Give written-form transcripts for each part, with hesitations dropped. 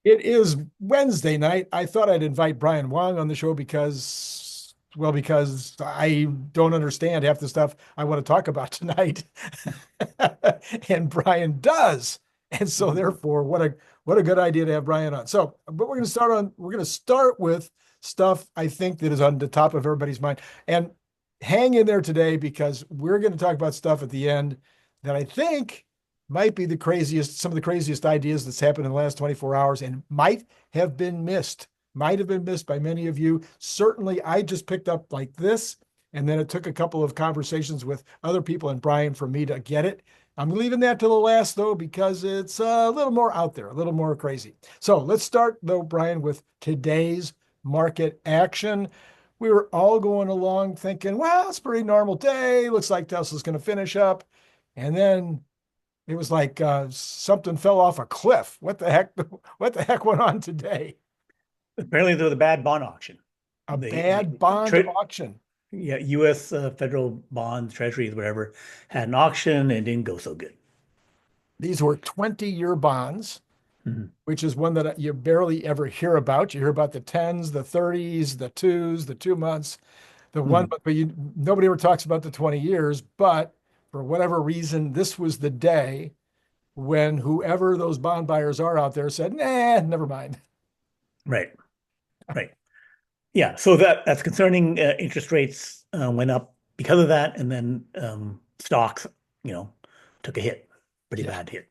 It is Wednesday night. I thought I'd invite Brian Wang on the show because I don't understand half the stuff I want to talk about tonight. And Brian does. And so therefore, what a good idea to have Brian on. So, but we're going to start with stuff I think that is on the top of everybody's mind. And hang in there today because we're going to talk about stuff at the end that I think might be some of the craziest ideas that's happened in the last 24 hours and might have been missed by many of you. Certainly, I just picked up like this, and then it took a couple of conversations with other people and Brian for me to get it. I'm leaving that to the last, though, because it's a little more out there, a little more crazy. So let's start, though, Brian, with today's market action. We were all going along thinking, well, it's a pretty normal day. Looks like Tesla's going to finish up. And then it was like something fell off a cliff. What the heck? What the heck went on today? Apparently, there was a bad bond auction. A The bad bond tre auction. yeah, U.S. Federal bonds, treasuries, whatever, had an auction and didn't go so good. These were 20-year bonds, Mhm. which is one that you barely ever hear about. You hear about the 10s, the 30s, the twos, the 2 months, the one, Mhm. but nobody ever talks about the 20 years. But for whatever reason, this was the day when whoever those bond buyers are out there said, nah, never mind. Right, right. Yeah, so that's concerning. Interest rates went up because of that, and then stocks, you know, took a hit, pretty Yeah. bad hit.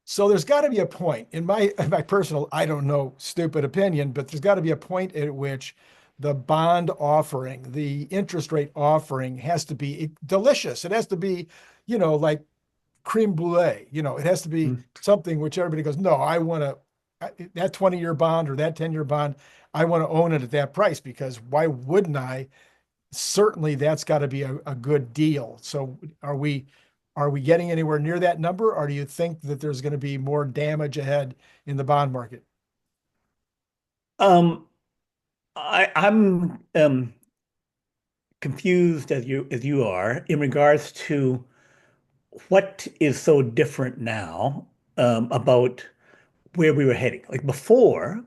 So there's got to be a point in my personal, I don't know, stupid opinion, but there's got to be a point at which the bond offering, the interest rate offering has to be delicious. It has to be, like creme brulee. It has to be Mhm. something which everybody goes, no, I want that 20-year bond or that 10-year bond, I want to own it at that price because why wouldn't I? Certainly that's got to be a good deal. So are we getting anywhere near that number, or do you think that there's going to be more damage ahead in the bond market? Um, I'm confused as you are in regards to what is so different now about where we were heading. Like before,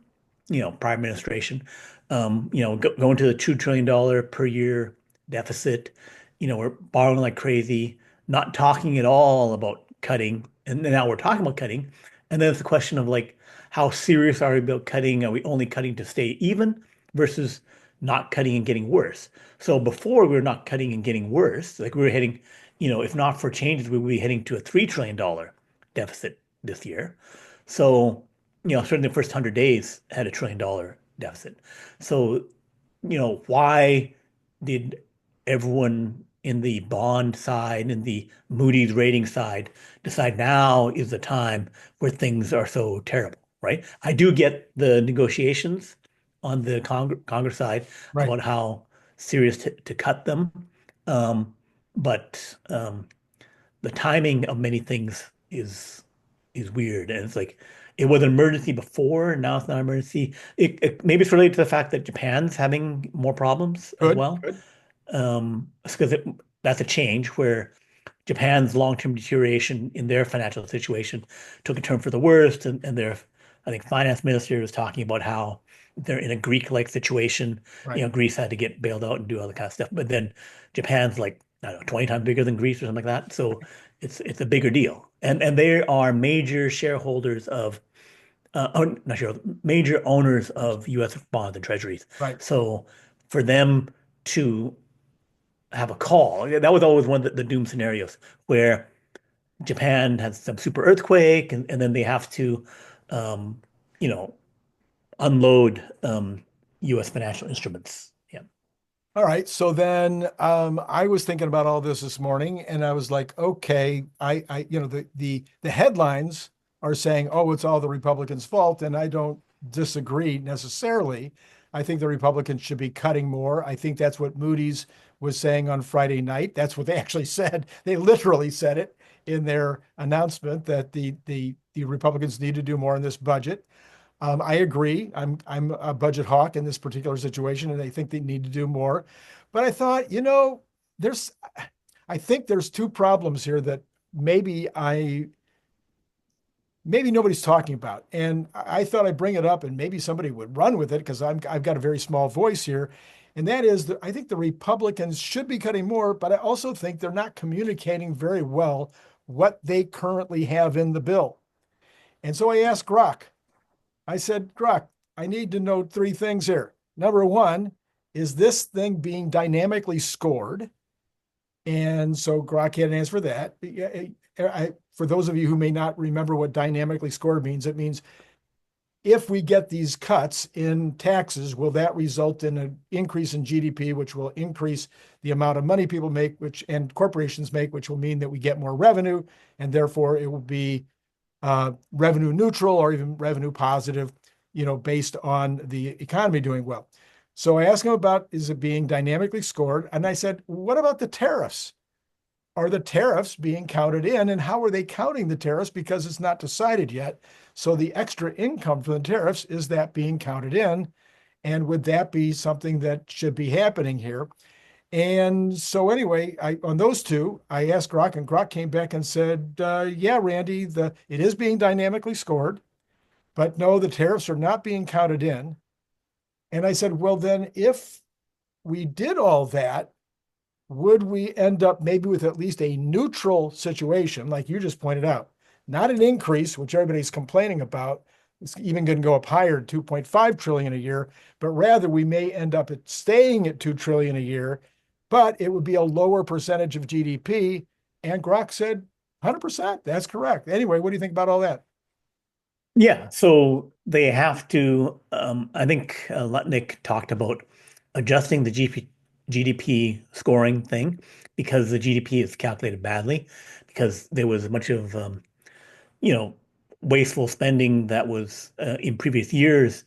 prior administration, going to the $2 trillion per year deficit, we're borrowing like crazy, not talking at all about cutting. And now we're talking about cutting. And then it's a question of like, how serious are we about cutting? Are we only cutting to stay even versus not cutting and getting worse? So before we were not cutting and getting worse, like we were heading, if not for changes, we would be heading to a $3 trillion deficit this year. So, certainly the first 100 days had a $1 trillion deficit. So, why did everyone in the bond side and the Moody's rating side decide now is the time where things are so terrible, right? I do get the negotiations on the Congress side Right. about how serious to cut them. Um, but the timing of many things is weird. And it's like it was an emergency before, now it's not an emergency. Maybe it's related to the fact that Japan's having more problems as Good, well. good. It's because that's a change where Japan's long-term deterioration in their financial situation took a turn for the worst, and their, I think, finance minister was talking about how they're in a Greek-like situation. Right. Greece had to get bailed out and do all the kind of stuff, but then Japan's like, I don't know, 20 times bigger than Greece or something like that. So it's a bigger deal, and they are major shareholders of, not sure, major owners of U.S. bonds and treasuries. Right. So for them to have a call. That was always one of the doom scenarios where Japan has some super earthquake and then they have to, um, you know, unload U.S. financial instruments. Yeah. All right. So then I was thinking about all this morning, and I was like, okay, the headlines are saying, oh, it's all the Republicans' fault, and I don't disagree necessarily. I think the Republicans should be cutting more. I think that's what Moody's was saying on Friday night. That's what they actually said. They literally said it in their announcement that the Republicans need to do more in this budget. I agree. I'm a budget hawk in this particular situation, and I think they need to do more. But I thought, there's I think there's two problems here that maybe I maybe nobody's talking about. And I thought I'd bring it up and maybe somebody would run with it because I've got a very small voice here. And that is that I think the Republicans should be cutting more, but I also think they're not communicating very well what they currently have in the bill. And so I asked Grok, I said, Grok, I need to know three things here. Number one, is this thing being dynamically scored? And so Grok had an answer for that. For those of you who may not remember what dynamically scored means, it means if we get these cuts in taxes, will that result in an increase in GDP, which will increase the amount of money people make, and corporations make, which will mean that we get more revenue, and therefore it will be revenue neutral or even revenue positive, based on the economy doing well. So I asked him about, is it being dynamically scored? And I said, what about the tariffs? Are the tariffs being counted in, and how are they counting the tariffs? Because it's not decided yet. So the extra income from the tariffs, is that being counted in? And would that be something that should be happening here? And so anyway, on those two, I asked Grok, and Grok came back and said, yeah, Randy, it is being dynamically scored, but no, the tariffs are not being counted in. And I said, well, then if we did all that, would we end up maybe with at least a neutral situation, like you just pointed out, not an increase, which everybody's complaining about. It's even going to go up higher, 2.5 trillion a year, but rather we may end up at staying at 2 trillion a year, but it would be a lower percentage of GDP. And Grok said 100%. That's correct. Anyway, what do you think about all that? Yeah, so they have to. I think Lutnick talked about adjusting the GDP scoring thing because the GDP is calculated badly because there was a bunch of you know wasteful spending that was in previous years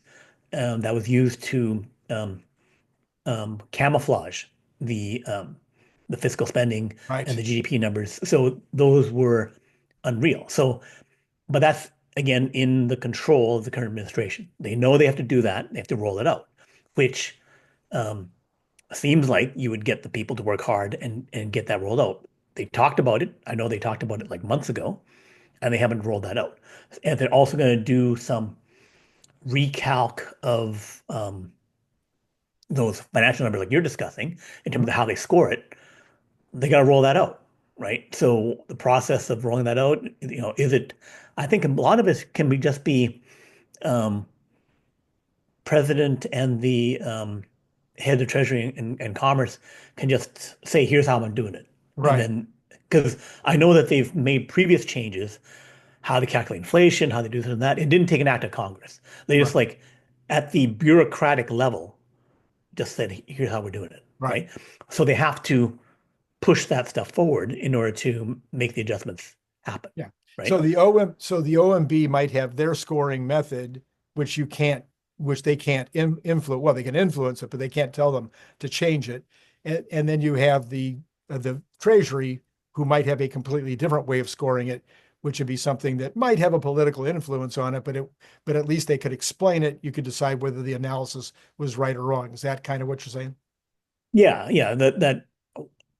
that was used to camouflage the fiscal spending and Right. the GDP numbers. So those were unreal. So but that's again in the control of the current administration. They know they have to do that. They have to roll it out, which um, seems like you would get the people to work hard and get that rolled out. They talked about it. I know they talked about it like months ago, and they haven't rolled that out. And they're also going to do some recalc of those financial numbers like you're discussing in terms Mhm. of how they score it. They got to roll that out, right? So the process of rolling that out, is it? I think a lot of it can be just be um, president and the head of Treasury and Commerce can just say, "Here's how I'm doing it," and Right. then because I know that they've made previous changes, how they calculate inflation, how they do this and that. It didn't take an act of Congress. They just Right. like at the bureaucratic level just said, "Here's how we're doing it," Right. right? So they have to push that stuff forward in order to make the adjustments happen, Yeah. right? So the OMB might have their scoring method, which you can't, which they can't influence. Well, they can influence it, but they can't tell them to change it. And then you have the Treasury, who might have a completely different way of scoring it, which would be something that might have a political influence on it, but at least they could explain it. You could decide whether the analysis was right or wrong. Is that kind of what you're saying? Yeah, yeah, that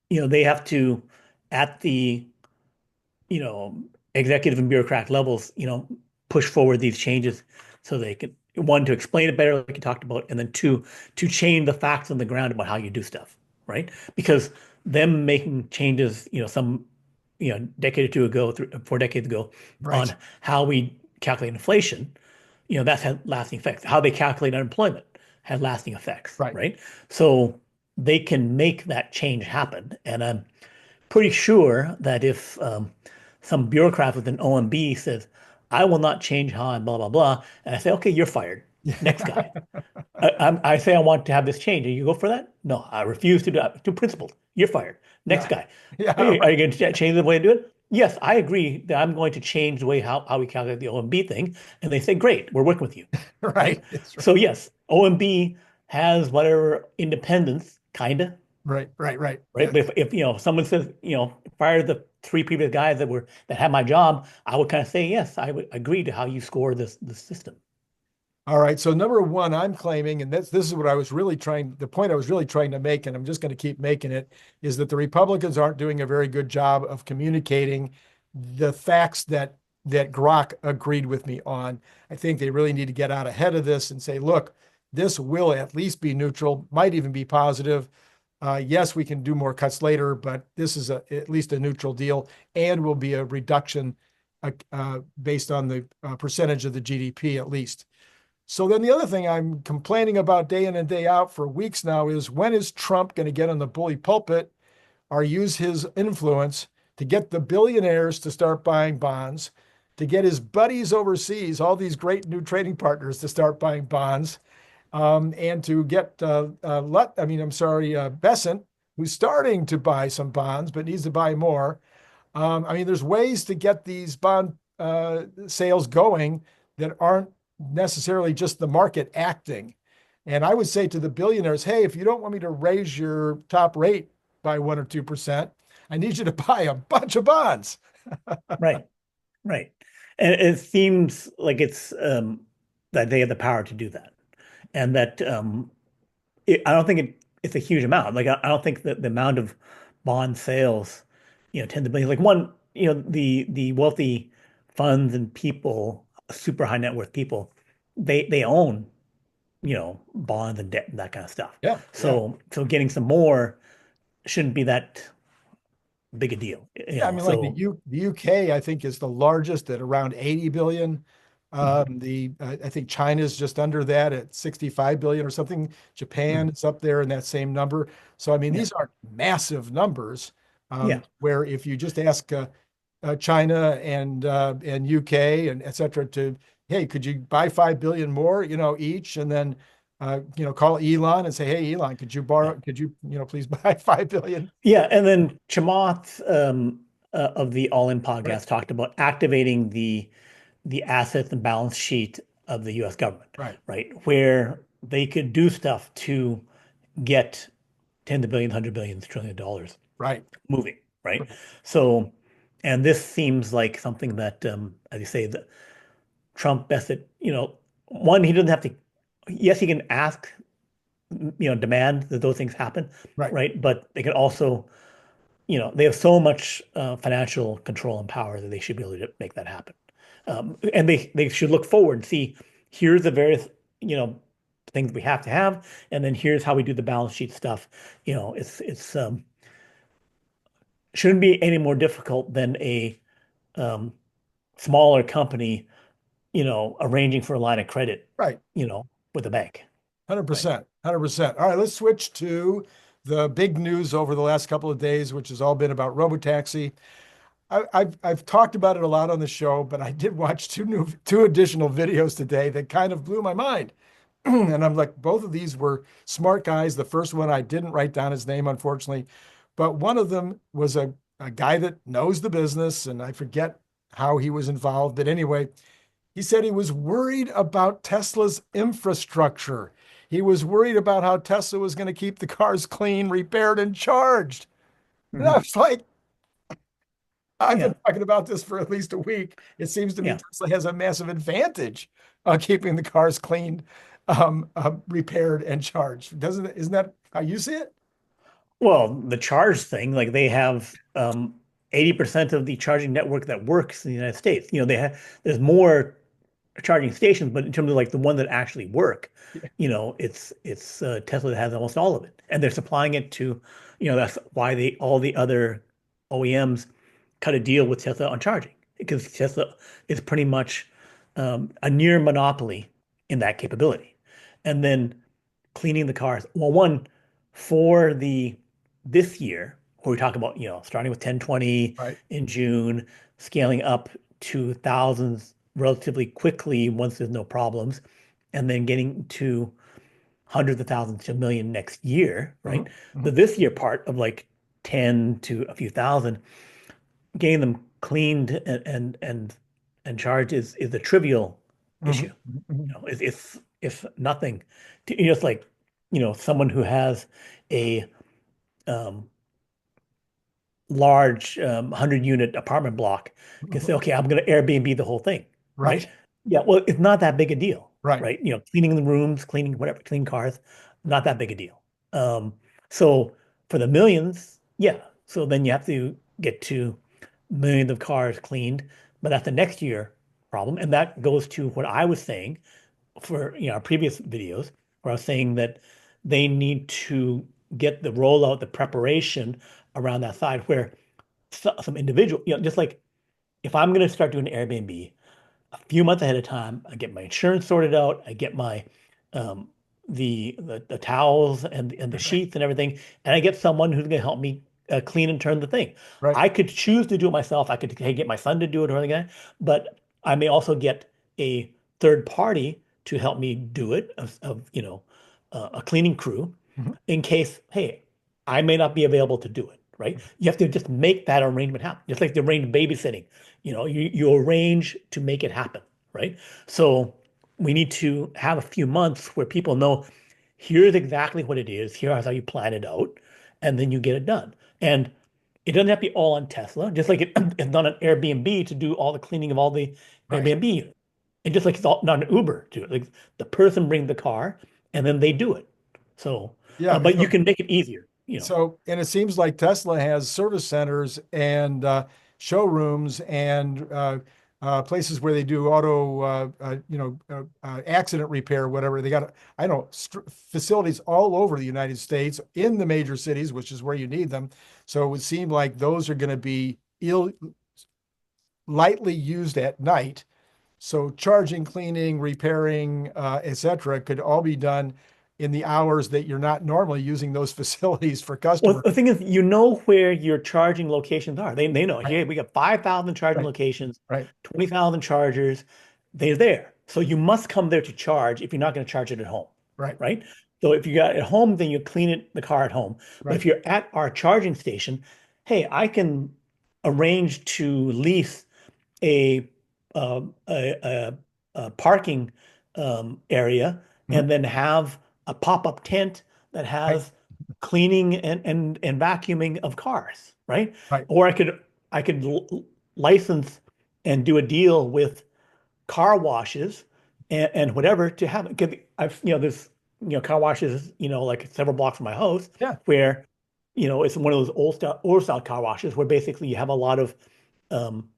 they have to at the executive and bureaucrat levels, push forward these changes so they can, one, to explain it better, like you talked about, and then two, to change the facts on the ground about how you do stuff, right? Because them making changes, some, decade or two ago, 4 decades ago, Right. on how we calculate inflation, that's had lasting effects. How they calculate unemployment had lasting effects, Right. right? So they can make that change happen. And I'm pretty sure that if some bureaucrat with an OMB says, I will not change how I'm blah, blah, blah, and I say, okay, you're fired. Next guy. I say I want to have this change. And you go for that? No, I refuse to do it. Too principled. You're fired. Next Yeah. guy. Are Yeah. you, are you going to change the way to do it? Yes, I agree that I'm going to change the way how we calculate the OMB thing. And they say, great, we're working with you. Right. Right? Right. That's So right. yes, OMB has whatever independence, kind of, Right. Right. Right. right? Yeah. But if someone says, fire the three previous guys that had my job, I would kind of say, yes, I would agree to how you score this system. All right. So number one, I'm claiming, and this is what I was really trying, the point I was really trying to make, and I'm just going to keep making it, is that the Republicans aren't doing a very good job of communicating the facts that that Grok agreed with me on. I think they really need to get out ahead of this and say, look, this will at least be neutral, might even be positive. Yes, we can do more cuts later, but this is at least a neutral deal and will be a reduction based on the percentage of the GDP at least. So then the other thing I'm complaining about day in and day out for weeks now is, when is Trump going to get on the bully pulpit or use his influence to get the billionaires to start buying bonds, to get his buddies overseas, all these great new trading partners, to start buying bonds, and to get Bessent, who's starting to buy some bonds but needs to buy more. There's ways to get these bond sales going that aren't necessarily just the market acting. And I would say to the billionaires, hey, if you don't want me to raise your top rate by 1 or 2%, I need you to buy a bunch of bonds. Right, right. And it seems like it's that they have the power to do that, and that I don't think it's a huge amount. Like I don't think that the amount of bond sales, tens of billions. Like one, the wealthy funds and people, super high net worth people, they own, bonds and debt and that kind of stuff. Yeah, yeah. So getting some more shouldn't be that big a deal. Yeah, like So the UK, I think, is the largest at around 80 billion. mhm, I think China's just under that at 65 billion or something. Japan mhm, is up there in that same number. So yeah, these aren't massive numbers. yeah, Where if you just ask China and UK and et cetera to, hey, could you buy 5 billion more, each, and then call Elon and say, hey, Elon, could you yeah. borrow, could you, please buy 5 billion? Yeah, and then Chamath of the All In Right, podcast talked about activating the assets and balance sheet of the U.S. government, right, right? Where they could do stuff to get tens of billions, hundred billions, trillion dollars right, moving, right? right, So, and this seems like something that, as you say, that Trump best at, one, he doesn't have to, yes, he can ask, demand that those things happen, right. right? But they can also, they have so much financial control and power that they should be able to make that happen. And they should look forward and see, here's the various, things we have to have, and then here's how we do the balance sheet stuff. It's shouldn't be any more difficult than a um, smaller company, arranging for a line of credit, Right. with a bank, right? 100%. 100%. All right, let's switch to the big news over the last couple of days, which has all been about Robotaxi. I've talked about it a lot on the show, but I did watch two additional videos today that kind of blew my mind. And I'm like, both of these were smart guys. The first one, I didn't write down his name, unfortunately, but one of them was a guy that knows the business, and I forget how he was involved. But anyway, he said he was worried about Tesla's infrastructure. He was worried about how Tesla was going to keep the cars clean, repaired, and charged. And I Mhm. was like, I've been Yeah, talking about this for at least a week. It seems to me yeah. Tesla has a massive advantage keeping the cars cleaned, repaired, and charged. Isn't that how you see it? Well, the charge thing, like they have 80% of the charging network that works in the United States. There's more charging stations, but in terms of like the one that actually work, Yeah. it's Tesla that has almost all of it, and they're supplying it to, that's why all the other OEMs cut a deal with Tesla on charging, because Tesla is pretty much a near monopoly in that capability. And then cleaning the cars. Well, one for the this year, where we talk about, starting with 1020 Right. in June, scaling up to thousands relatively quickly once there's no problems, and then getting to hundreds of thousands to a million next year, Hmm. right? The Hmm. this year part of like 10 to a few thousand, getting them cleaned and charged is a trivial Hmm. issue. Hmm. If nothing, it's like, someone who has a um, large 100-unit apartment block can say, Hmm. okay, I'm going to Airbnb the whole thing, right? Right. Yeah, well, it's not that big a deal, Right. right? Cleaning the rooms, cleaning whatever, cleaning cars, not that big a deal. So for the millions, yeah. So then you have to get to millions of cars cleaned. but that's the next year problem. And that goes to what I was saying for our previous videos, where I was saying that they need to get the rollout, the preparation around that side where some individual, just like if I'm going to start doing Airbnb a few months ahead of time, I get my insurance sorted out, I get my um, the towels and the Right. sheets and everything, and I get someone who's going to help me clean and turn the thing. Right. I could choose to do it myself. I could, hey, get my son to do it or anything like that, but I may also get a third party to help me do it a cleaning crew Mhm. in case, hey, I may not be available to do it, right? You have to just make that arrangement happen. Just like the arranged babysitting, you arrange to make it happen, right? So we need to have a few months where people know here's exactly what it is, here's how you plan it out, and then you get it done. And it doesn't have to be all on Tesla, just like it's not an Airbnb to do all the cleaning of all the Right. Airbnb units. And just like it's not an Uber to it. Like the person brings the car and then they do it. So, Yeah. but you So, can make it easier. and it seems like Tesla has service centers and showrooms and places where they do auto, accident repair, whatever. They got, I don't know, facilities all over the United States in the major cities, which is where you need them. So it would seem like those are going to be lightly used at night. So charging, cleaning, repairing, et cetera, could all be done in the hours that you're not normally using those facilities for Well, customers. the thing is, you know where your charging locations are. They know. Right, Here we got 5,000 charging right, locations, right, 20,000 chargers. They're there. So you must come there to charge if you're not going to charge it at home, right, right? So if you got it at home, then you clean the car at home. But right. if you're at our charging station, hey, I can arrange to lease a a parking area Mhm. and then have a pop-up tent that Right, has cleaning and vacuuming of cars, right? right. Or I could license and do a deal with car washes and whatever to have it. 'Cause there's car washes like several blocks from my house Yeah, where it's one of those old style car washes where basically you have a lot of um,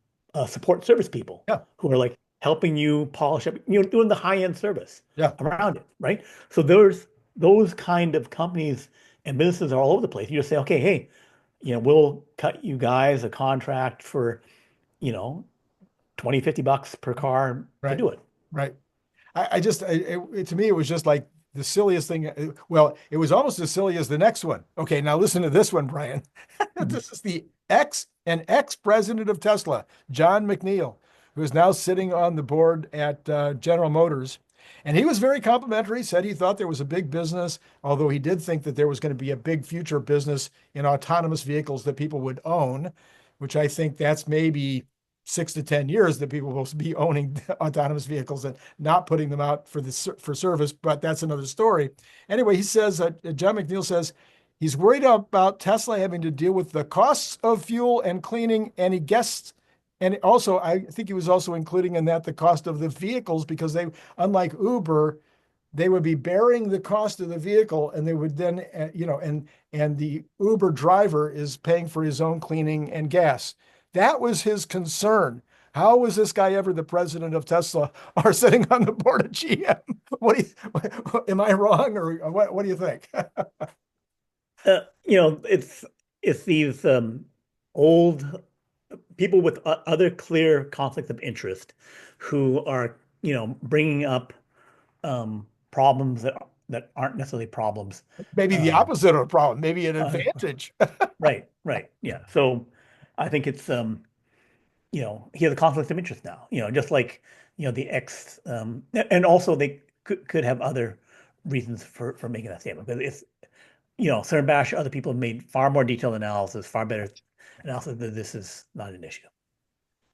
support service people yeah, who are like helping you polish up, doing the high-end service yeah. around it, right? So there's those kind of companies and businesses are all over the place. You just say, okay, hey, we'll cut you guys a contract for, you know, 20, $50 per car to Right, do it. right. I just, to me, it was just like the silliest thing. Well, it was almost as silly as the next one. Okay, now listen to this one, Brian. Mhm. This is the ex-president of Tesla, John McNeil, who is now sitting on the board at General Motors. And he was very complimentary, said he thought there was a big business, although he did think that there was going to be a big future business in autonomous vehicles that people would own, which I think that's maybe 6 to 10 years that people will be owning autonomous vehicles and not putting them out for service. But that's another story. Anyway, he says John McNeil says he's worried about Tesla having to deal with the costs of fuel and cleaning, and he guessed. And also, I think he was also including in that the cost of the vehicles because they, unlike Uber, they would be bearing the cost of the vehicle, and they would then, and the Uber driver is paying for his own cleaning and gas. That was his concern. How was this guy ever the president of Tesla or sitting on the board of GM? What do am I wrong or what do you think? It's these old people with other clear conflicts of interest who are, bringing up problems that aren't necessarily problems. Maybe the Um, opposite of a problem, maybe an uh, advantage. right, right, yeah. So I think it's he has a conflict of interest now. Just like the ex, and also they could have other reasons for making that statement because it's Cern Bash, other people have made far more detailed analysis, far better analysis that this is not an issue.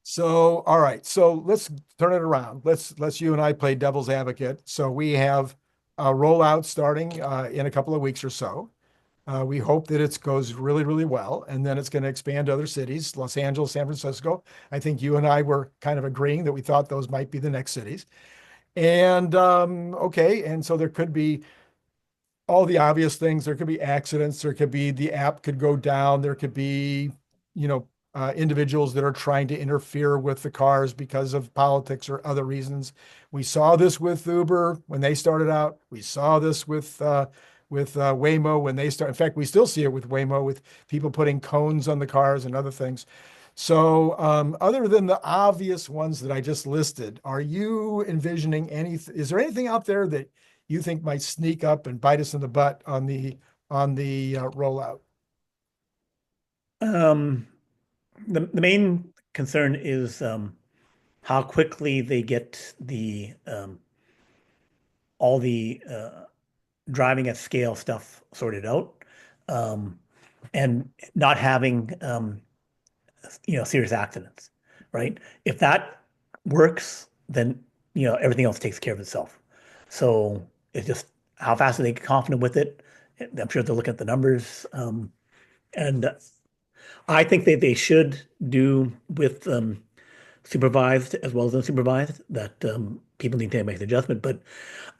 So, all right. So let's turn it around. Let's you and I play devil's advocate. So we have a rollout starting in a couple of weeks or so. We hope that it goes really, really well, and then it's going to expand to other cities, Los Angeles, San Francisco. I think you and I were kind of agreeing that we thought those might be the next cities. And okay, and so there could be all the obvious things. There could be accidents. There could be the app could go down. There could be, you know, individuals that are trying to interfere with the cars because of politics or other reasons. We saw this with Uber when they started out. We saw this with Waymo when they start. In fact, we still see it with Waymo with people putting cones on the cars and other things. So, other than the obvious ones that I just listed, are you envisioning is there anything out there that you think might sneak up and bite us in the butt on the rollout? Um, the main concern is how quickly they get the all the driving at scale stuff sorted out, um, and not having serious accidents, right? If that works, then everything else takes care of itself. So it's just how fast are they confident with it? I'm sure they're looking at the numbers, and I think that they should do with supervised as well as unsupervised, that people need to make the adjustment. But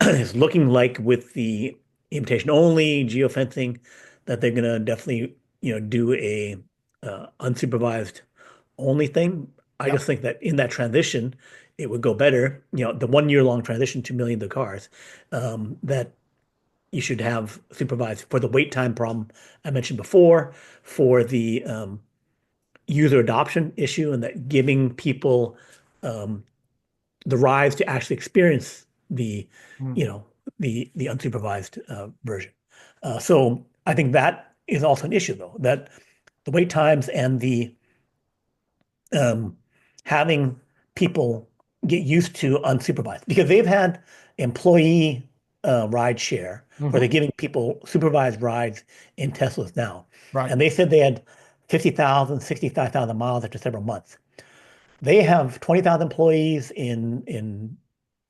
it's looking like with the invitation only geofencing that they're going to definitely, do a unsupervised only thing. I Yep. just think that in that transition, it would go better. The 1 year long transition to millions of cars, that you should have supervised for the wait time problem I mentioned before, for the user adoption issue, and that giving people um, the rides to actually experience the, Mm. you know, the unsupervised version. So I think that is also an issue, though, that the wait times and the um, having people get used to unsupervised, because they've had employee ride share where they're Hmm. giving people supervised rides in Teslas now. Right. And they said they had 50,000, 65,000 miles after several months. They have 20,000 employees in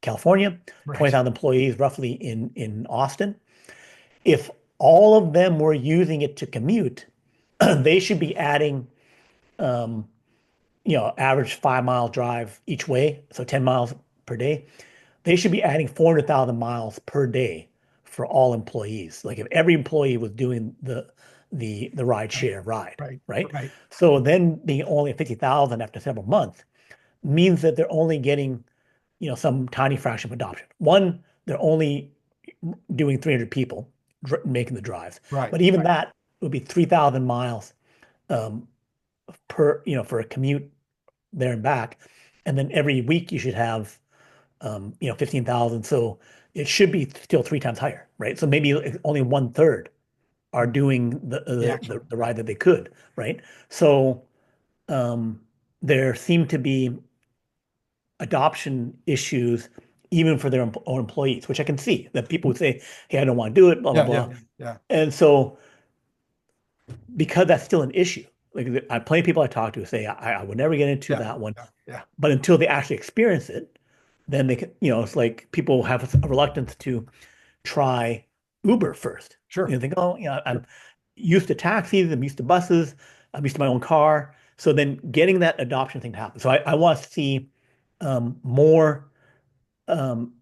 California, Right. 20,000 employees roughly in Austin. If all of them were using it to commute, they should be adding um, average 5 mile drive each way, so 10 miles per day. They should be adding 400,000 miles per day for all employees. Like if every employee was doing the ride Right. share ride, Right. right? Right. So then being only 50,000 after several months means that they're only getting, some tiny fraction of adoption. One, they're only doing 300 people making the drives, Right. but even that would be 3,000 miles um, for a commute there and back. And then every week you should have, 15,000. So it should be still three times higher, right? So maybe only one third are doing the The the, the, actual. the ride that they could, right? So um, there seem to be adoption issues even for their own employees, which I can see that people would say, "Hey, I don't want to do it," blah blah Yeah. Yeah. blah. Yeah. And so because that's still an issue, like I plenty of people I talk to say, I would never get into Yeah. that one, Yeah. Yeah. but until they actually experience it, then they can, it's like people have a reluctance to try Uber first. Sure. Think, oh, Sure. I'm used to taxis, I'm used to buses, I'm used to my own car. So then getting that adoption thing to happen. So I want to see more um,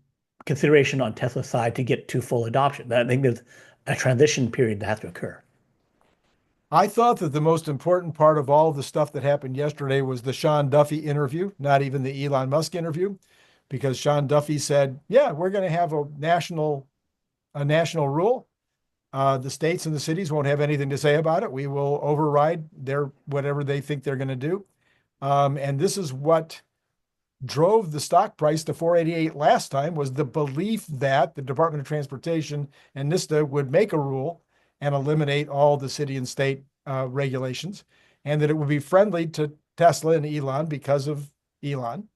consideration on Tesla's side to get to full adoption. I think there's a transition period that has to occur. I thought that the most important part of all the stuff that happened yesterday was the Sean Duffy interview, not even the Elon Musk interview, because Sean Duffy said, "Yeah, we're going to have a national rule. The states and the cities won't have anything to say about it. We will override their whatever they think they're going to do." And this is what drove the stock price to 488 last time, was the belief that the Department of Transportation and NISTA would make a rule and eliminate all the city and state regulations, and that it would be friendly to Tesla and Elon because of Elon.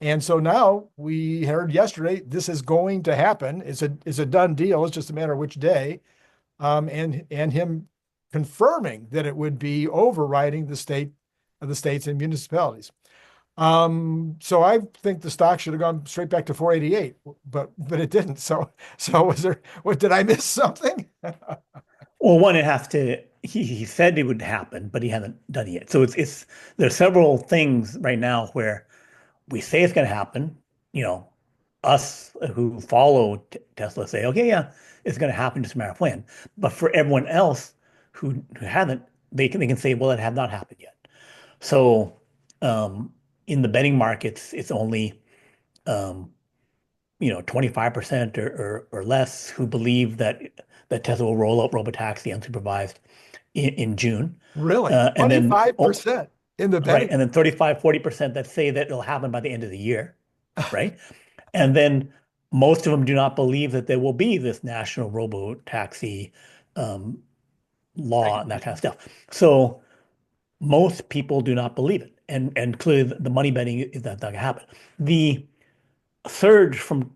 And so now we heard yesterday this is going to happen. It's a done deal. It's just a matter of which day. And him confirming that it would be overriding the states and municipalities. So I think the stock should have gone straight back to 488, but it didn't. So did I miss something? Well, one, it has to. He said it would happen, but he hasn't done it yet. So it's there's several things right now where we say it's going to happen. You know, us who follow Tesla say, okay, yeah, it's going to happen, just a matter of when. But for everyone else who hasn't, they can say, well, it has not happened yet. So um, in the betting markets, it's only um, 25% or less who believe that Tesla will roll out Robotaxi unsupervised in June. Really? And then, oh, 25% in the right. betting. And then 35-40% that say that it'll happen by the end of the year, right? And then most of them do not believe that there will be this national robo-taxi um, law and that kind of Regulation. stuff. So most people do not believe it. And clearly the money betting is not going to happen. The surge from,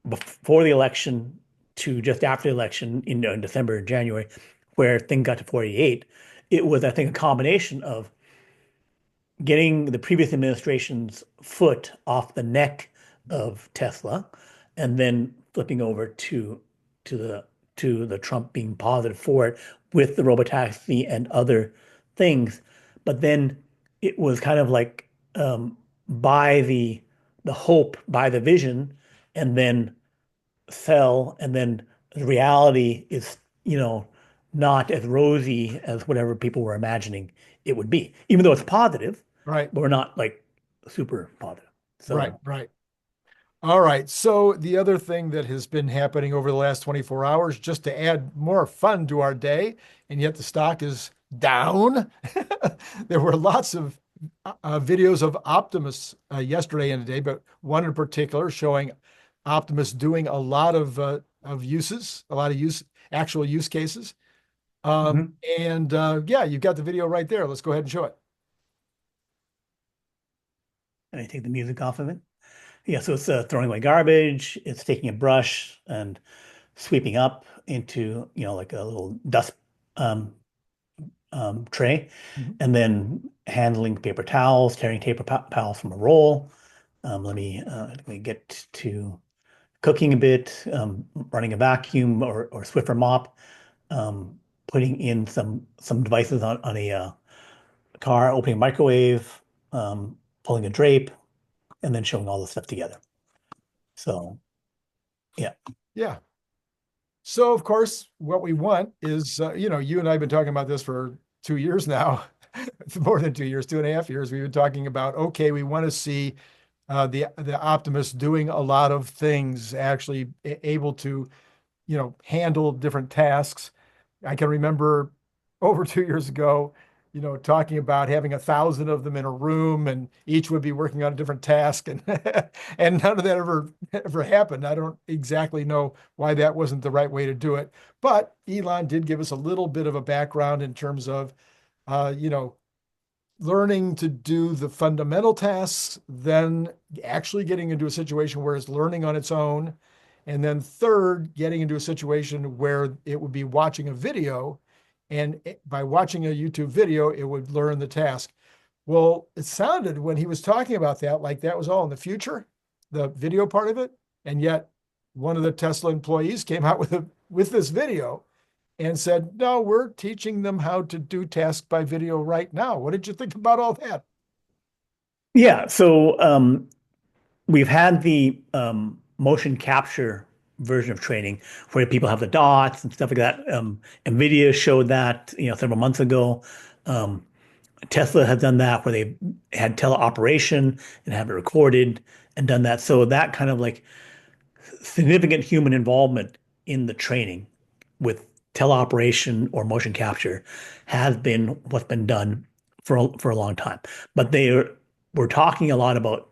before the election to just after the election in December and January, where things got to 48, it was, I think, a combination of getting the previous administration's foot off the neck of Tesla, and then flipping over to the to the Trump being positive for it with the robotaxi and other things. But then it was kind of like buy the hope, buy the vision, and then sell, and then the reality is, not as rosy as whatever people were imagining it would be, even though it's positive, Right, but we're not like super positive. right, So right. All right. So the other thing that has been happening over the last 24 hours, just to add more fun to our day, and yet the stock is down. There were lots of videos of Optimus yesterday and today, but one in particular showing Optimus doing a lot of uses, a lot of actual use cases. mhm. And yeah, you've got the video right there. Let's go ahead and show it. And I take the music off of it. Yeah, so it's throwing away garbage. It's taking a brush and sweeping up into, like a little dust um, tray, Mhm. and then handling paper towels, tearing paper towels from a roll. Let me get to cooking a bit, running a vacuum or Swiffer mop, putting in some devices on a car, opening a microwave, pulling a drape, and then showing all the stuff together. So yeah. Yeah. So, of course, what we want is, you and I have been talking about this for 2 years now. It's more than 2 years, 2.5 years. We've been talking about, okay, we want to see the Optimus doing a lot of things, actually able to, handle different tasks. I can remember over 2 years ago, talking about having 1,000 of them in a room, and each would be working on a different task, and and none of that ever happened. I don't exactly know why that wasn't the right way to do it, but Elon did give us a little bit of a background in terms of, uh, you know, learning to do the fundamental tasks, then actually getting into a situation where it's learning on its own. And then third, getting into a situation where it would be watching a video. And by watching a YouTube video, it would learn the task. Well, it sounded when he was talking about that, like that was all in the future, the video part of it. And yet one of the Tesla employees came out with this video and said, no, we're teaching them how to do tasks by video right now. What did you think about all that? Yeah, so we've had the motion capture version of training where people have the dots and stuff like that. NVIDIA showed that, several months ago. Um, Tesla has done that where they had teleoperation and have it recorded and done that. So that kind of like significant human involvement in the training with teleoperation or motion capture has been what's been done for a long time. But we're talking a lot about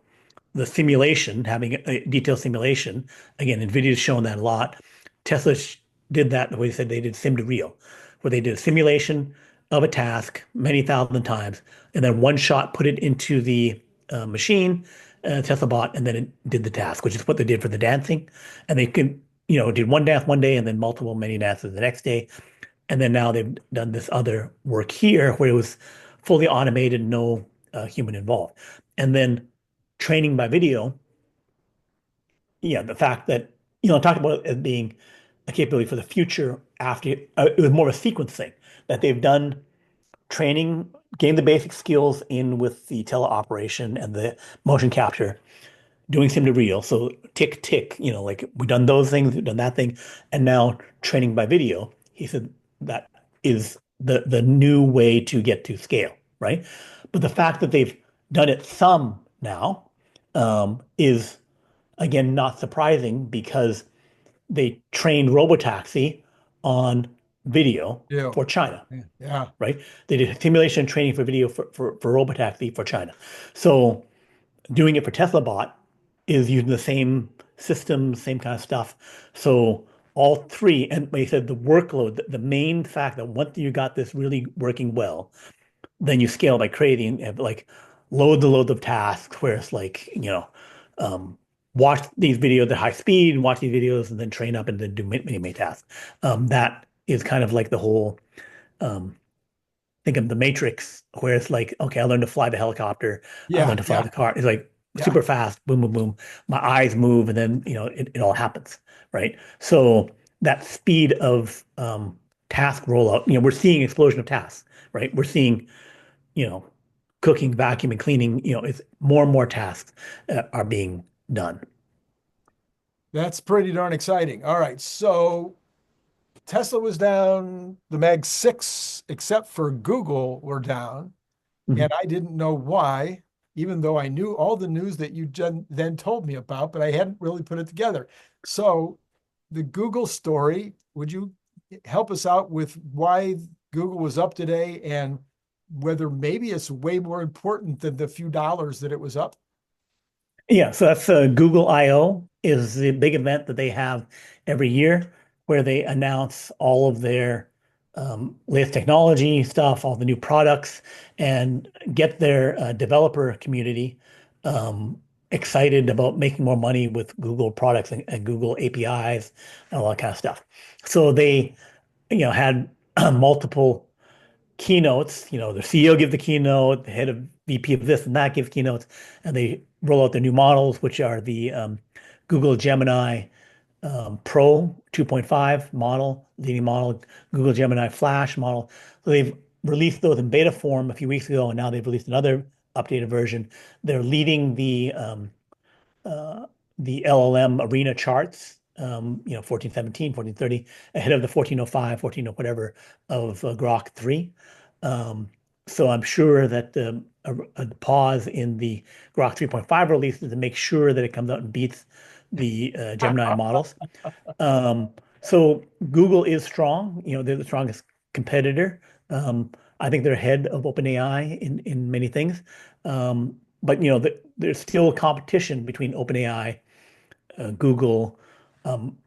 the simulation, having a detailed simulation. Again, NVIDIA's shown that a lot. Tesla did that the way they said they did sim to real, where they did a simulation of a task many thousand times, and then one shot put it into the machine, Tesla bot, and then it did the task, which is what they did for the dancing. And they could, did one dance one day and then many dances the next day. And then now they've done this other work here where it was fully automated, no human involved. And then training by video, yeah, the fact that, talked about it as being a capability for the future after it was more of a sequence thing that they've done training, gained the basic skills in with the teleoperation and the motion capture, doing sim to real. So tick, tick, like we've done those things, we've done that thing, and now training by video. He said that is the new way to get to scale, right? But the fact that they've done it some now is again not surprising because they trained Robotaxi on video Yeah. for China, Yeah. right? They did simulation training for video for Robotaxi for China. So doing it for Tesla Bot is using the same system, same kind of stuff. So all three, and like I said, the workload, the main fact that once you got this really working well, then you scale by creating have like loads of tasks where it's like, um, watch these videos at high speed, watch these videos, and then train up and then do many tasks. That is kind of like the whole um, think of the Matrix, where it's like, okay, I learned to fly the helicopter, I Yeah. learned to fly Yeah. the car. It's like Yeah. super fast, boom, boom, boom. My eyes move, and then it all happens, right? So that speed of task rollout, we're seeing explosion of tasks, right? We're seeing, you know, cooking, vacuuming, cleaning, it's more and more tasks are being done. That's pretty darn exciting. All right. So Tesla was down, the Mag 6, except for Google, were down. And Mhm. I didn't know why, even though I knew all the news that you then told me about, but I hadn't really put it together. So, the Google story, would you help us out with why Google was up today and whether maybe it's way more important than the few dollars that it was up? Yeah, so that's Google I/O is the big event that they have every year where they announce all of their latest technology stuff, all the new products, and get their developer community um, excited about making more money with Google products and Google APIs and all that kind of stuff. So they, had multiple keynotes. The CEO gives the keynote, the head of VP of this and that gives keynotes, and they roll out their new models, which are the Google Gemini Pro 2.5 model, leading model, Google Gemini Flash model. So they've released those in beta form a few weeks ago, and now they've released another updated version. They're leading uh, the LLM arena charts, 1417, 1430, ahead of the 1405, 14 or whatever of Grok 3. Um, so I'm sure that a pause in the Grok 3.5 release is to make sure that it comes out and beats the Gemini models. Um, so Google is strong. They're the strongest competitor. I think they're ahead of OpenAI in many things. But there's still competition between OpenAI, Google, um,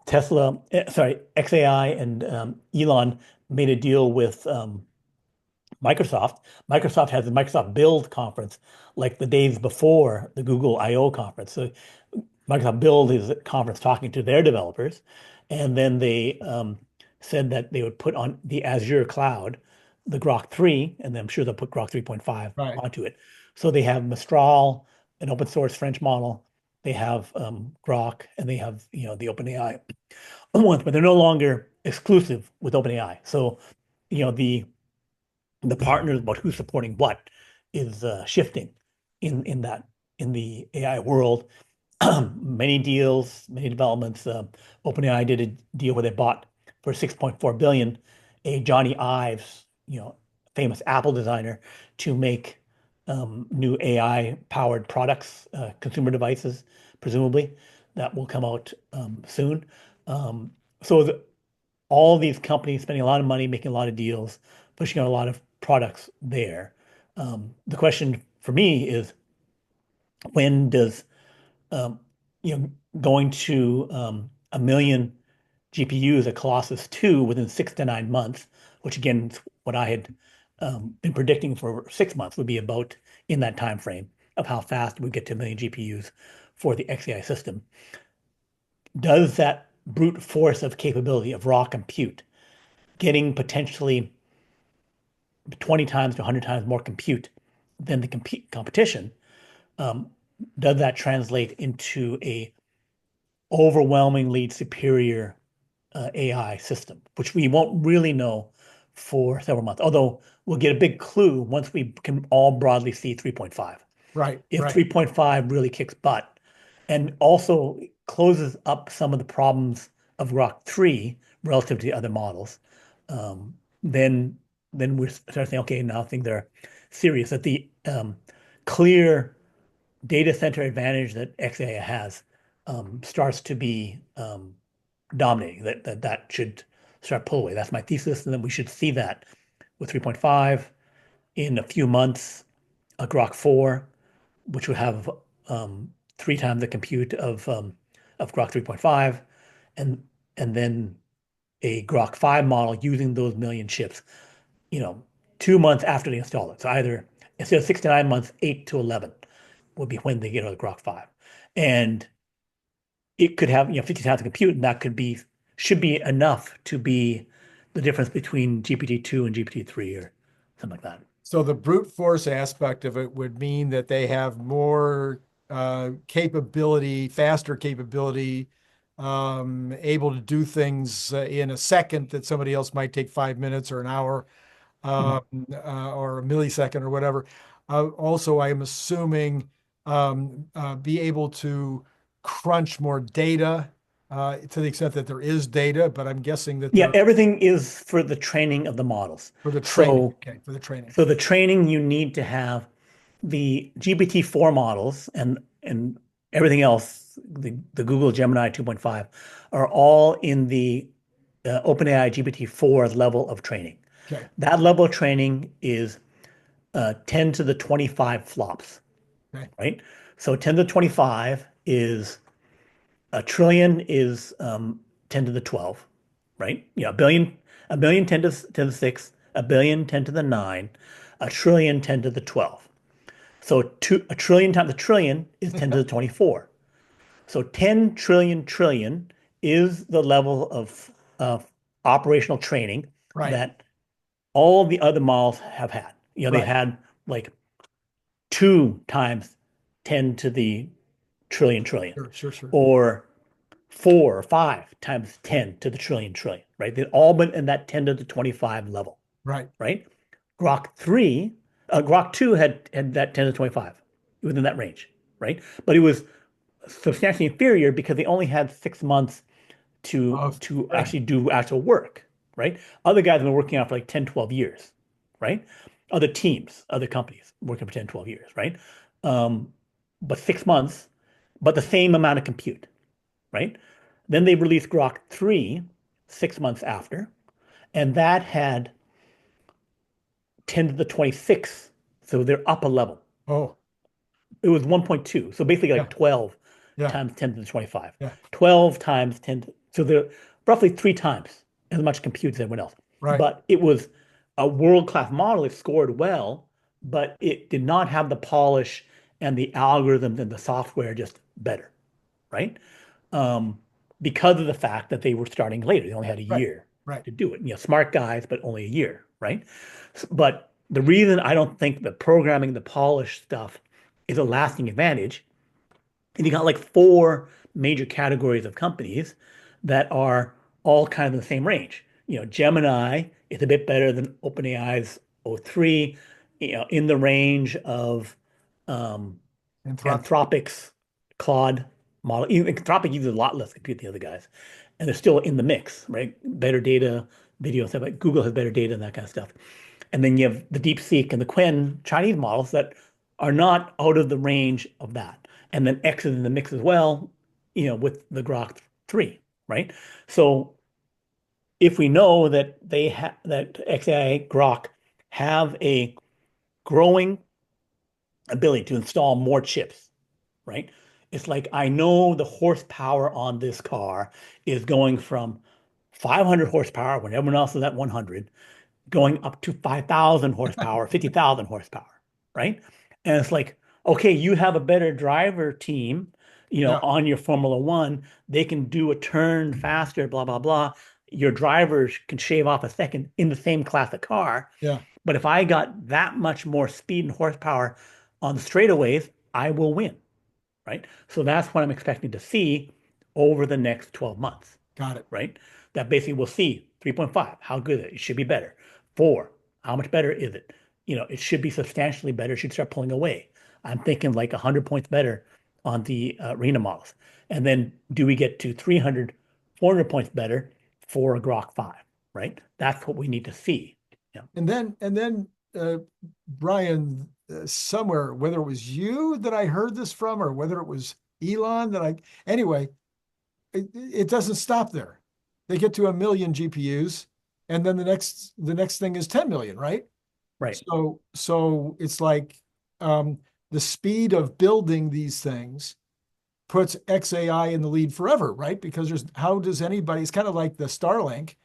Tesla, sorry, XAI, and Elon made a deal with Microsoft. Microsoft has the Microsoft Build conference like the days before the Google I/O conference. So Microsoft Build is a conference talking to their developers, and then they said that they would put on the Azure cloud the Grok 3, and then I'm sure they'll put Grok 3.5 Right. onto it. So they have Mistral, an open source French model. They have Grok, and they have the OpenAI ones, but they're no longer exclusive with OpenAI. So the partners about who's supporting what is shifting in that in the AI world. Many deals, many developments. OpenAI did a deal where they bought for 6.4 billion a Johnny Ives, famous Apple designer, to make new AI powered products, consumer devices, presumably that will come out soon. So all these companies spending a lot of money, making a lot of deals, pushing out a lot of products there. The question for me is when does um, going to a million GPUs at Colossus 2 within 6 to 9 months, which again is what I had been predicting for 6 months would be about in that time frame of how fast we get to a million GPUs for the XAI system. Does that brute force of capability of raw compute getting potentially 20 times to 100 times more compute than the competition, um, does that translate into a overwhelmingly superior AI system, which we won't really know for several months, although we'll get a big clue once we can all broadly see 3.5. Right. If Right. 3.5 really kicks butt and also closes up some of the problems of Grok 3 relative to the other models, um, then we start saying, okay, now I think they're serious that the clear data center advantage that XAI has starts to be dominating, that should start pull away. That's my thesis, and then we should see that with 3.5 in a few months, a Grok 4, which would have 3 times the compute of Grok 3.5, and then a Grok 5 model using those million chips, you know, 2 months after they install it. So either instead of 6 to 9 months, 8 to 11 would be when they get on the Grok 5. And it could have, 50 times the compute, and that should be enough to be the difference between GPT-2 and GPT-3 or something like that. So the brute force aspect of it would mean that they have more capability, faster capability, able to do things in a second that somebody else might take 5 minutes or an hour, Mhm. or a millisecond or whatever. Also, I am assuming be able to crunch more data to the extent that there is data, but I'm guessing that Yeah, they're everything is for the training of the models. for the training. So, Okay, for the training. so the training you need to have the GPT-4 models and everything else, the Google Gemini 2.5 are all in the OpenAI GPT-4 level of training. Okay, That level of training is 10 to the 25 flops, okay, right? So 10 to the 25 is a trillion is 10 to the 12, right? Yeah, a billion 10 to the 6, a billion 10 to the 9, a trillion 10 to the 12. So a trillion times a trillion is 10 to the 24. So 10 trillion trillion is the level of operational training right, that all the other models have had. They've right. had like 2 times 10 to the trillion trillion, Sure, sure, sure. or 4 or 5 times 10 to the trillion trillion, right? They've all been in that 10 to the 25 level, Right, right? Grok 3, Grok 2 had that 10 to 25 within that range, right? But it was substantially inferior because they only had 6 months to of to training. actually do actual work, right? Other guys have been working on for like 10, 12 years, right? Other teams, other companies working for 10, 12 years, right? Um, but 6 months, but the same amount of compute, right? Then they released Grok 3 6 months after, and that had 10 to the 26. So they're up a level. Oh, It was 1.2. So basically yeah, like 12 yeah, times 10 to the 25. yeah. 12 times 10 so they're roughly 3 times as much compute as everyone else. Right, But it was a world-class model. It scored well, but it did not have the polish and the algorithms and the software just better, right? Um, because of the fact that they were starting later. They only had a right, year right. to do it. Smart guys, but only a year, right? But the reason I don't think the programming, the polish stuff is a lasting advantage, and you got like 4 major categories of companies that are all kind of in the same range. Gemini is a bit better than OpenAI's O3, in the range of um, Anthropic. Anthropic's Claude model. Even Anthropic uses a lot less compute than the other guys, and they're still in the mix, right? Better data, video stuff. Like Google has better data and that kind of stuff. And then you have the DeepSeek and the Qwen Chinese models that are not out of the range of that. And then X is in the mix as well, with the Grok 3, right? So if we know that that XAI Grok have a growing ability to install more chips, right? It's like I know the horsepower on this car is going from 500 horsepower when everyone else is at 100, going up to 5,000 horsepower, 50,000 horsepower, right? And it's like, okay, you have a better driver team, Yeah, on your Formula One. They can do a turn faster, blah, blah, blah. Your drivers can shave off a second in the same class of car. yeah. But if I got that much more speed and horsepower on the straightaways, I will win, right? So that's what I'm expecting to see over the next 12 months, Got it. right? That basically we'll see 3.5, how good is it? It should be better. 4, how much better is it? It should be substantially better. It should start pulling away. I'm thinking like 100 points better on the arena models. And then do we get to 300, 400 points better for a Grok 5, right? That's what we need to see. Yeah. And then uh, Brian, somewhere, whether it was you that I heard this from or whether it was Elon anyway, it doesn't stop there. They get to a million GPUs, and then the next thing is 10 million, right? Right. So it's like the speed of building these things puts XAI in the lead forever, right? Because how does anybody, it's kind of like the Starlink.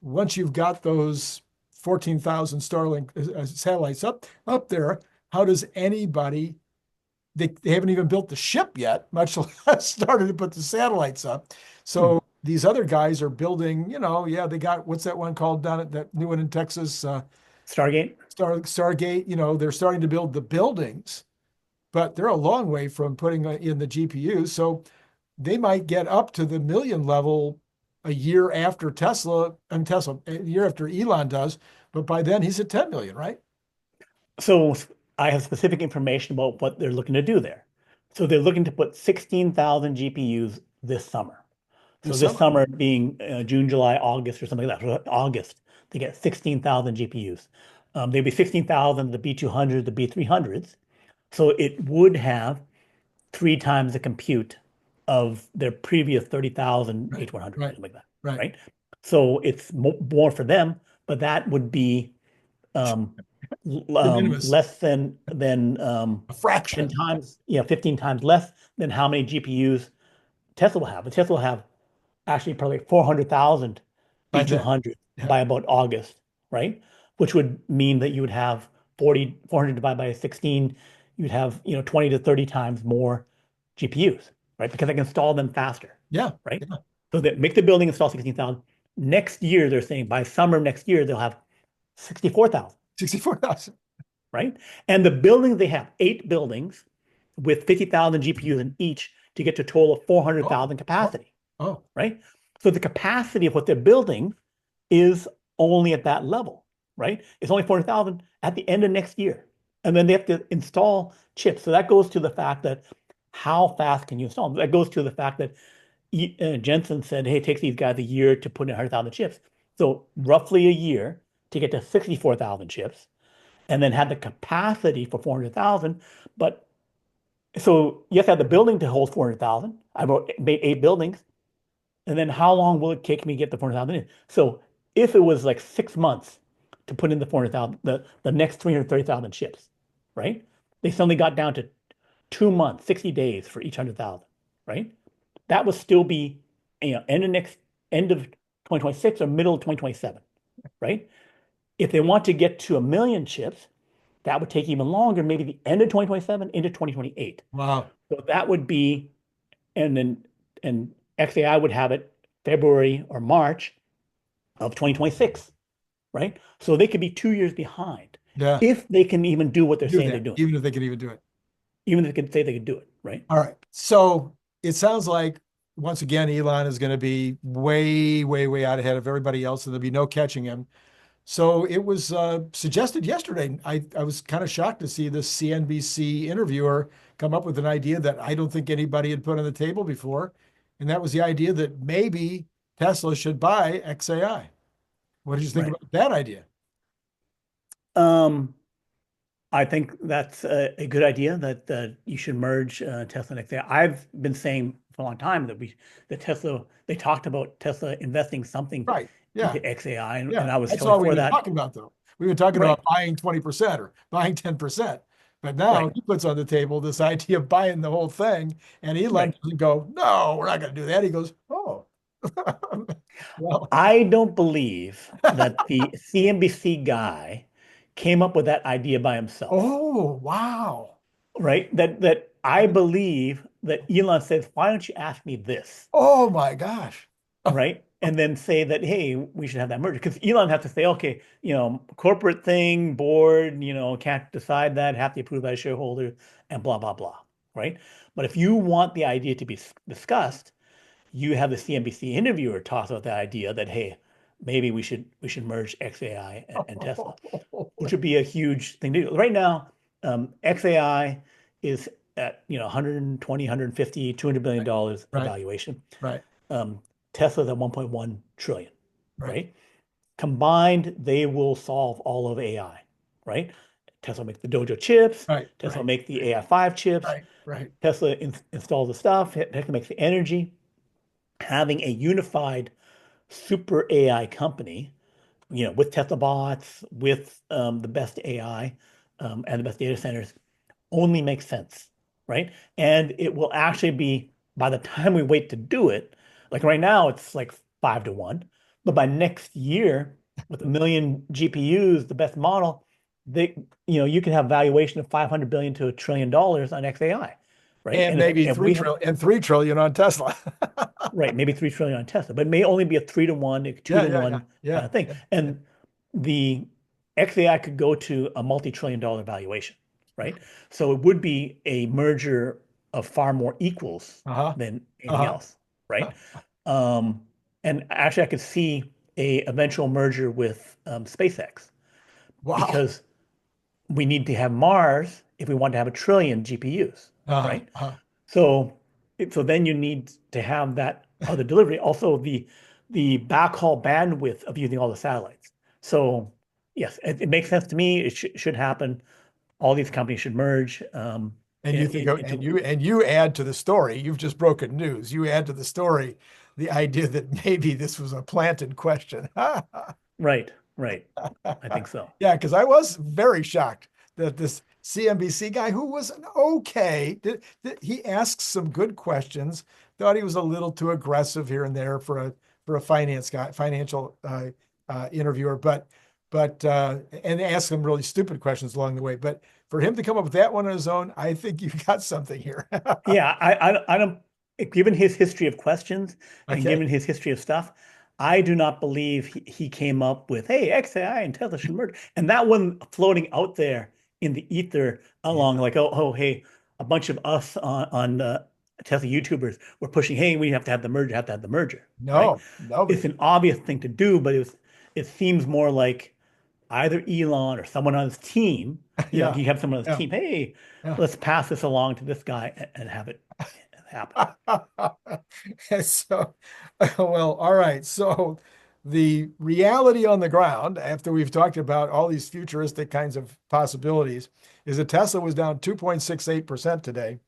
Once you've got those 14,000 Starlink satellites up there, how does anybody, they haven't even built the ship yet, much less started to put the satellites up. So these other guys are building, yeah, they got, what's that one called down at that new one in Texas? Stargate. Stargate, they're starting to build the buildings, but they're a long way from putting in the GPUs. So they might get up to the million level a year after a year after Elon does, but by then he's at 10 million, right? So I have specific information about what they're looking to do there. So they're looking to put 16,000 GPUs this summer. So This this summer. summer being June, July, August, or something like that. So August, they get 16,000 GPUs. There'd be 16,000 the B200, the B300s. So it would have three times the compute of their previous 30,000 Right, H100, right, something like that, right. right? So it's more for them, but that would be um, De minimis, less than a 10 fraction times, 15 times less than how many GPUs Tesla will have. And Tesla will have actually probably 400,000 by then. B200 Yeah. by about August, right? Which would mean that you would have 400 divided by 16, you'd have, 20 to 30 times more GPUs, right? Because I can install them faster, Yeah. right? Yeah. So that make the building install 16,000. Next year, they're saying by summer next year, they'll have 64,000, 64,000. right? And the buildings, they have 8 buildings with 50,000 GPUs in each to get to a total of Oh, 400,000 oh, capacity, oh. right? So the capacity of what they're building is only at that level, right? It's only 400,000 at the end of next year. And then they have to install chips. So that goes to the fact that how fast can you install them? That goes to the fact that Jensen said, hey, it takes these guys a year to put in 100,000 chips. So roughly a year to get to 64,000 chips and then have the capacity for 400,000. But so you have to have the building to hold 400,000. I made 8 buildings. And then how long will it take me to get the 400,000 in? So if it was like 6 months to put in the 400,000, the next 330,000 chips, right? They suddenly got down to 2 months, 60 days for each 100,000, right? That would still be, end of 2026 or middle of 2027, right? If they want to get to a million chips, that would take even longer, maybe the end of 2027 into 2028. Wow. So that would be, and then and XAI would have it February or March of 2026, right? So they could be 2 years behind Yeah. if they can even do what they're Do saying they're that, doing, even if they can even do it. even if they could say they could do it, right? All right. So it sounds like once again, Elon is going to be way, way, way out ahead of everybody else, and there'll be no catching him. So it was suggested yesterday. I was kind of shocked to see this CNBC interviewer come up with an idea that I don't think anybody had put on the table before. And that was the idea that maybe Tesla should buy XAI. What did you think Right. about that idea? Um, I think that's a good idea that you should merge Tesla and XAI. I've been saying for a long time that Tesla, they talked about Tesla investing something Right. Yeah. into XAI, and Yeah. I was That's totally all we've for been that. talking about, though. We've been talking Right, about buying 20% or buying 10%. But now right, he puts on the table this idea of buying the whole thing. And Elon right. doesn't go, no, we're not going to do that. He goes, oh, well, I don't believe that the CNBC guy came up with that idea by himself, oh, wow. right? That I believe that Elon says, "Why don't you ask me this?" Oh my gosh. Right? And then say that, "Hey, we should have that merger." Because Elon has to say, "Okay, corporate thing, board, can't decide that, have to approve by shareholder, and blah blah blah." Right? But if you want the idea to be discussed, you have the CNBC interviewer talk about the idea that, hey, maybe we should merge XAI and Tesla, which would be a huge thing to do. Right now, XAI is at 120, 150, $200 billion Right, evaluation. right, Um, Tesla's at 1.1 trillion, right. right? Combined, they will solve all of AI, right? Tesla makes the Dojo chips. Right, Tesla right, make the AI5 chips. right, right. Tesla installs the stuff. Tesla makes the energy. Having a unified super AI company, with Tesla bots, with the best AI and the best data centers, only makes sense, right? And it will actually be, by the time we wait to do it, like right now, it's like 5 to 1. But by next year, with a million GPUs, the best model, you can have valuation of 500 billion to $1 trillion on XAI, right? And And if, maybe if three we have, trillion and 3 trillion on Tesla. right, maybe 3 trillion on Tesla, but it may only be a 3 to 1, a two Yeah, to yeah, yeah, one kind yeah, of thing. yeah, yeah. And the XAI could go to a multi-trillion-dollar valuation, right? So it would be a merger of far more equals Uh-huh. than anything Uh-huh. else, right? Um, and actually, I could see a eventual merger with SpaceX Wow. because we need to have Mars if we want to have a trillion GPUs, Uh-huh. right? Uh-huh. So, so then you need to have that other delivery. Also, the backhaul bandwidth of using all the satellites. So, yes, it makes sense to me. It should happen. All these companies should merge And you think, into and you add to the story, you've just broken news. You add to the story the idea that maybe this was a planted question. right, right. I think so. Yeah, because I was very shocked that this CNBC guy, who was okay, he asked some good questions. Thought he was a little too aggressive here and there for a financial interviewer, and asked some really stupid questions along the way. But for him to come up with that one on his own, I think you got something here. Yeah, I don't, given his history of questions and Okay. given his history of stuff, I do not believe he came up with, hey, XAI and Tesla should merge. And that one floating out there in the ether along Yeah. like, oh, hey, a bunch of us on Tesla YouTubers were pushing, hey, we have to have the merger, have to have the merger, right? No, It's nobody. an obvious thing to do, but it seems more like either Elon or someone on his team, Yeah. he have someone on his Yeah. team, hey, Yeah. let's pass this along to this guy and have it happen. So, well, all right. So, the reality on the ground, after we've talked about all these futuristic kinds of possibilities, is that Tesla was down 2.68% today,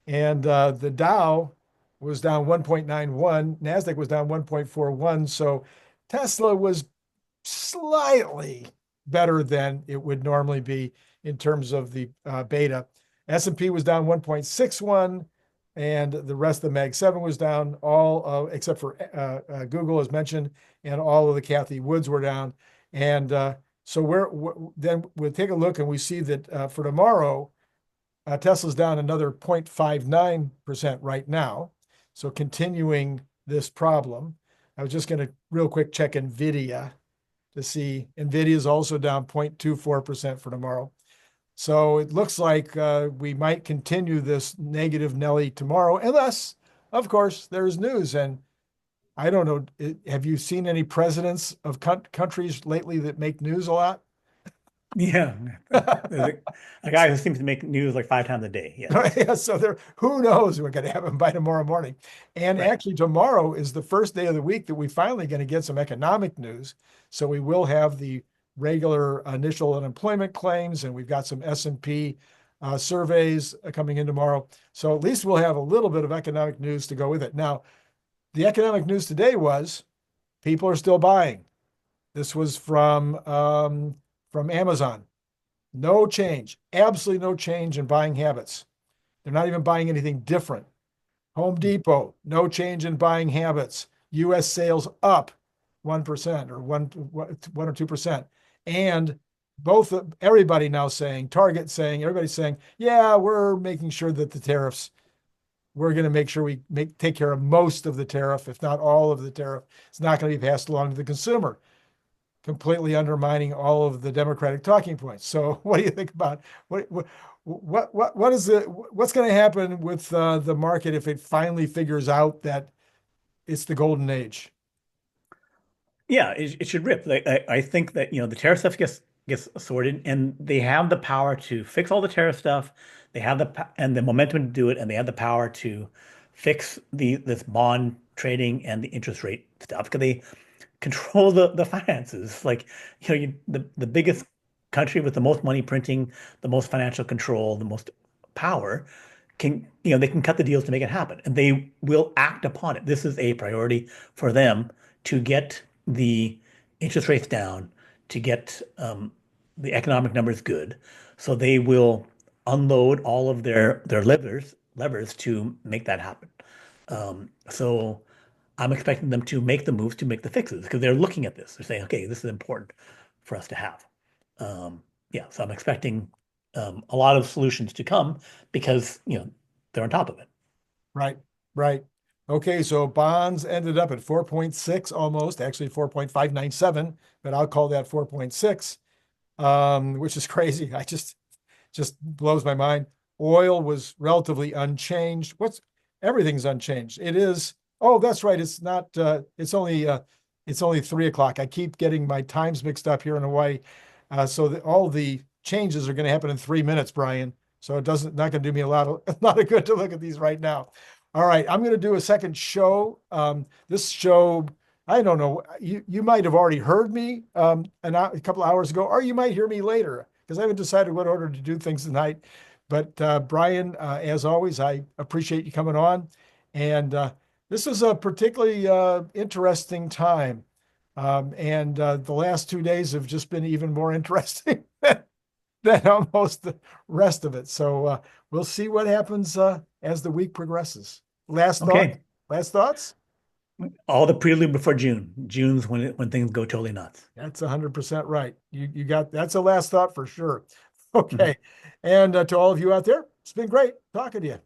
and the Dow was down 1.91, Nasdaq was down 1.41. So, Tesla was slightly better than it would normally be in terms of the beta. S&P was down 1.61, and the rest of the Mag 7 was down, all except for Google, as mentioned, and all of the Cathie Woods were down. And so then we'll take a look and we see that for tomorrow, Tesla's down another 0.59% right now. So continuing this problem. I was just going to real quick check NVIDIA to see NVIDIA is also down 0.24% for tomorrow. So it looks like we might continue this negative Nelly tomorrow, unless, of course, there's news. And I don't know, have you seen any presidents of countries lately that make news a lot? Yeah. There's a guy who seems to make news like 5 times a day. Yes. Yeah, so who knows what's going to happen by tomorrow morning. And Right. actually, tomorrow is the first day of the week that we finally going to get some economic news. So we will have the regular initial unemployment claims, and we've got some S&P surveys coming in tomorrow. So at least we'll have a little bit of economic news to go with it. Now, the economic news today was people are still buying. This was from Amazon. No change, absolutely no change in buying habits. They're not even buying anything different. Home Depot, no change in buying habits. US sales up 1% or 1 or 2%. And everybody now saying, Target saying, everybody's saying, yeah, we're making sure that we're going to make sure we take care of most of the tariff, if not all of the tariff. It's not going to be passed along to the consumer, completely undermining all of the Democratic talking points. So what do you think about what's going to happen with the market if it finally figures out that it's the golden age? Yeah, it should rip. Like, I think that the tariff stuff gets sorted, and they have the power to fix all the tariff stuff. They have and the momentum to do it, and they have the power to fix this bond trading and the interest rate stuff because they control the finances. Like the biggest country with the most money printing, the most financial control, the most power can, they can cut the deals to make it happen, and they will act upon it. This is a priority for them to get the interest rates down, to get the economic numbers good. So they will unload all of their levers to make that happen. So I'm expecting them to make the moves to make the fixes because they're looking at this. They're saying, okay, this is important for us to have. Yeah, so I'm expecting a lot of solutions to come because they're on top of it. Right, right. Okay, so bonds ended up at 4.6 almost, actually 4.597, but I'll call that 4.6, which is crazy. I just blows my mind. Oil was relatively unchanged. Everything's unchanged. It is, oh, that's right. It's not, it's only 3 o'clock. I keep getting my times mixed up here in Hawaii. So all the changes are going to happen in 3 minutes, Brian. So not going to do me a lot of good to look at these right now. All right, I'm going to do a second show. This show, I don't know, you might have already heard me a couple of hours ago, or you might hear me later because I haven't decided what order to do things tonight. But Brian, as always, I appreciate you coming on. And this is a particularly interesting time. And the last 2 days have just been even more interesting than almost the rest of it. So we'll see what happens as the week progresses. Okay. Last thoughts? All the prelude before June. June's when things go totally nuts. That's 100% right. You got that's a last thought for sure. Okay. And to all of you out there, it's been great talking to you.